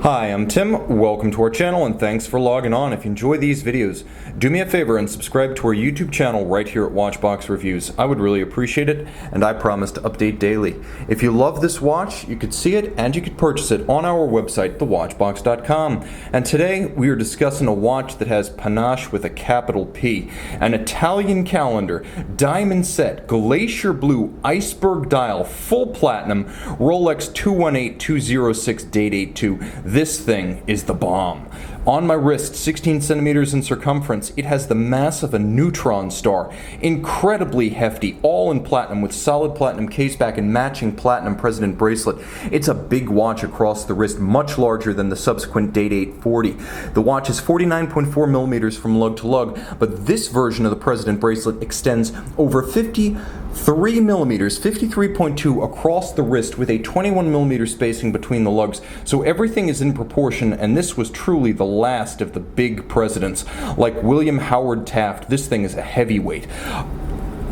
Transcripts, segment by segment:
Hi, I'm Tim. Welcome to our channel and thanks for logging on. If you enjoy these videos, do me a favor and subscribe to our YouTube channel right here at Watchbox Reviews. I would really appreciate it, and I promise to update daily. If you love this watch, you could see it and you could purchase it on our website, thewatchbox.com. And today we are discussing a watch that has panache with a capital P, an Italian calendar, diamond set, Glacier blue, iceberg dial, full platinum, Rolex 218206 Day Date 2. This thing is the bomb. On my wrist, 16 centimeters in circumference, it has the mass of a neutron star. Incredibly hefty, all in platinum with solid platinum caseback and matching platinum President bracelet. It's a big watch across the wrist, much larger than the subsequent Day Date 40. The watch is 49.4 millimeters from lug to lug, but this version of the President bracelet extends over 53 millimeters, 53.2 across the wrist with a 21 millimeter spacing between the lugs. So everything is in proportion, and this was truly the last of the big presidents. Like William Howard Taft, this thing is a heavyweight.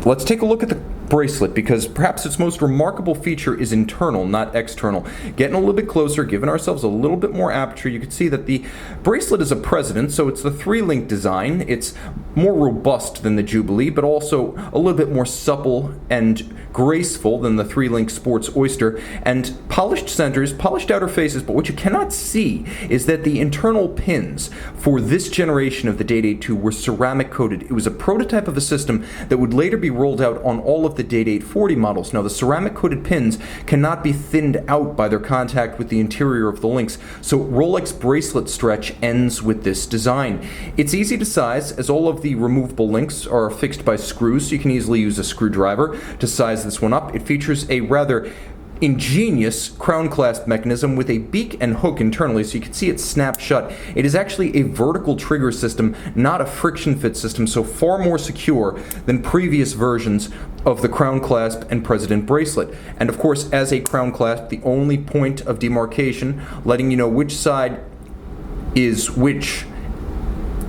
Let's take a look at the bracelet, because perhaps its most remarkable feature is internal, not external. Getting a little bit closer, giving ourselves a little bit more aperture, you can see that the bracelet is a President, so it's the 3-link design. It's more robust than the Jubilee, but also a little bit more supple and graceful than the 3-link Sports Oyster, and polished centers, polished outer faces. But what you cannot see is that the internal pins for this generation of the Day Date 2 were ceramic coated. It was a prototype of a system that would later be rolled out on all of the Day Date 40 models. Now, the ceramic coated pins cannot be thinned out by their contact with the interior of the links, so Rolex bracelet stretch ends with this design. It's easy to size, as all of the removable links are fixed by screws, so you can easily use a screwdriver to size this one up. It features a rather ingenious Crownclasp mechanism with a beak and hook internally, so you can see it snap shut. It is actually a vertical trigger system, not a friction fit system, so far more secure than previous versions of the Crownclasp and President bracelet. And of course, as a Crownclasp, the only point of demarcation letting you know which side is which,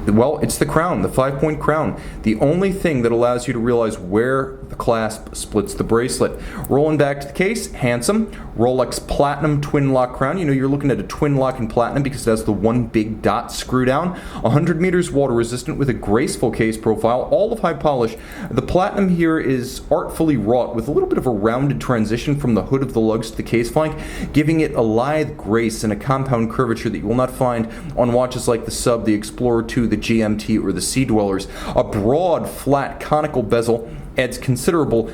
well, it's the crown, the 5-point crown. The only thing that allows you to realize where the clasp splits the bracelet. Rolling back to the case, handsome. Rolex Platinum twin lock crown. You know you're looking at a twin lock in platinum because it has the one big dot screw down. 100 meters water resistant with a graceful case profile, all of high polish. The platinum here is artfully wrought with a little bit of a rounded transition from the hood of the lugs to the case flank, giving it a lithe grace and a compound curvature that you will not find on watches like the Sub, the Explorer 2, the GMT, or the Sea Dwellers. A broad, flat, conical bezel adds considerable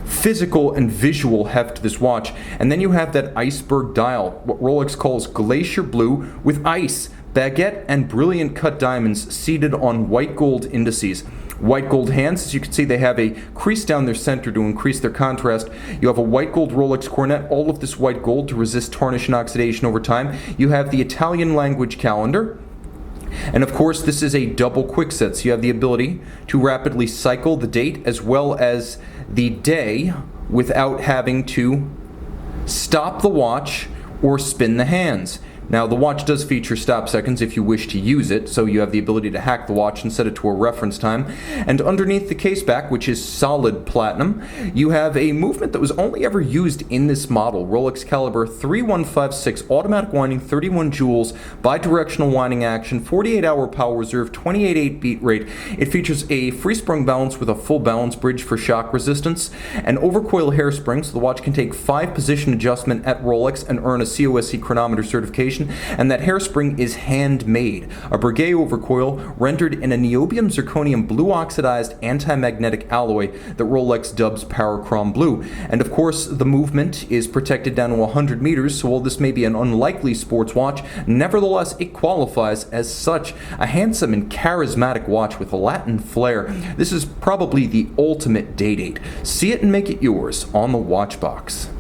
physical and visual heft to this watch. And then you have that iceberg dial, what Rolex calls Glacier blue, with ice, baguette, and brilliant cut diamonds seated on white gold indices. White gold hands, as you can see, they have a crease down their center to increase their contrast. You have a white gold Rolex cornet, all of this white gold to resist tarnish and oxidation over time. You have the Italian language calendar. And of course, this is a double quick set, so you have the ability to rapidly cycle the date as well as the day without having to stop the watch or spin the hands. Now, the watch does feature stop seconds if you wish to use it, so you have the ability to hack the watch and set it to a reference time. And underneath the caseback, which is solid platinum, you have a movement that was only ever used in this model, Rolex caliber 3156, automatic winding, 31 joules, bidirectional winding action, 48-hour power reserve, 28.8 beat rate. It features a free-sprung balance with a full balance bridge for shock resistance, an overcoil hairspring, so the watch can take 5-position adjustment at Rolex and earn a COSC chronometer certification. And that hairspring is handmade. A Breguet overcoil rendered in a niobium zirconium blue oxidized anti-magnetic alloy that Rolex dubs Parachrom Blue. And of course, the movement is protected down to 100 meters, so while this may be an unlikely sports watch, nevertheless it qualifies as such. A handsome and charismatic watch with a Latin flair. This is probably the ultimate Day Date. See it and make it yours on the Watchbox.